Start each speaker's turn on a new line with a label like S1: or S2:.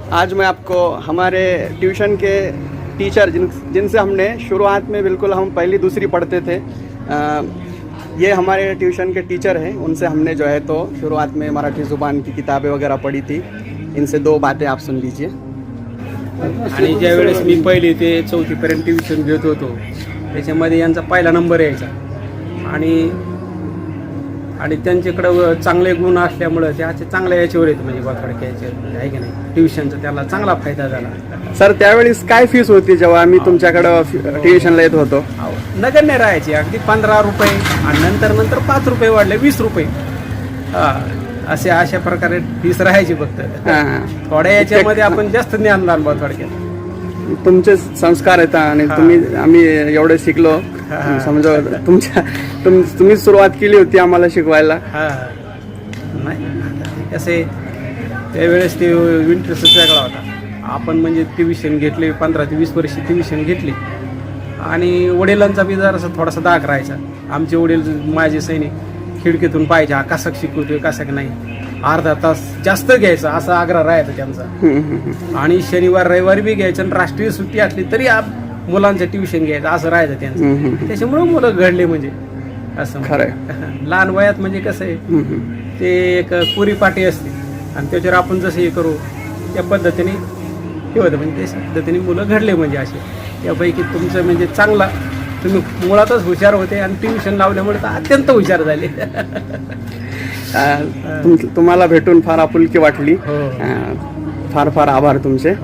S1: आज मैं आपको हमारे ट्यूशन के टीचर जिनसे हमने शुरुआत में बिल्कुल हम पहली दूसरी पढ़ते थे, ये हमारे ट्यूशन के टीचर हैं। उनसे हमने जो है तो शुरुआत में मराठी ज़ुबान की किताबें वगैरह पढ़ी थी। इनसे 2 बातें आप सुन लीजिए।
S2: आणि ज्यावेळेस मी पहिली ते 4थीपर्यंत ट्युशन घेत होतो त्याच्यामध्ये यांचा पहिला नंबर यायचा आणि त्यांच्याकडं चांगले गुण असल्यामुळं ते चांगल्या याच्यावर येतं, म्हणजे थोडक्या याच्यावर आहे की नाही, ट्युशनचा त्याला चांगला फायदा झाला.
S1: सर त्यावेळेस काय फीस होती जेव्हा आम्ही तुमच्याकडं ट्युशनला येत होतो?
S2: नगण्य राहायची, अगदी 15 रुपये आणि नंतर 5 रुपये वाढले, 20 रुपये. अशा प्रकारे फीस राहायची. फक्त थोड्या याच्यामध्ये आपण जास्त ज्ञान लागलो थोडक्यात.
S1: तुमचे संस्कार आहेत आणि आम्ही एवढे शिकलो. समजा तुम्ही सुरुवात केली होती आम्हाला शिकवायला.
S2: नाही कसे त्यावेळेस ते इंटरेस्टच वेगळा होता. आपण म्हणजे ट्युशन घेतले, 15 ते 20 वर्ष ट्युशन घेतली आणि वडिलांचा बी जरासा थोडासा दाग राहायचा. आमचे वडील माझे सैनिक खिडकीतून पाहिजे, हा कसा शिकवतोय कसा नाही, अर्धा तास जास्त घ्यायचा असा आग्रह राहायचा त्यांचा. आणि शनिवार रविवारी बी घ्यायचं आणि राष्ट्रीय सुट्टी असली तरी मुलांचं ट्युशन घ्यायचं असं राहायचं त्यांचं. त्याच्यामुळे मुलं घडले म्हणजे असं खरं. लहान वयात म्हणजे कसं आहे ते एक पुरीपाटी असते आणि त्याच्यावर आपण जसं हे करू त्या पद्धतीने हे होतं, म्हणजे त्या पद्धतीने मुलं घडले म्हणजे असे. त्यापैकी तुमचं म्हणजे चांगला, तुम्ही मुळातच हुशार होते आणि ट्युशन लावल्यामुळे तर अत्यंत हुशार झाले.
S1: तुम्हाला भेटून फार आपुलकी वाटली. फार फार आभार तुमचे.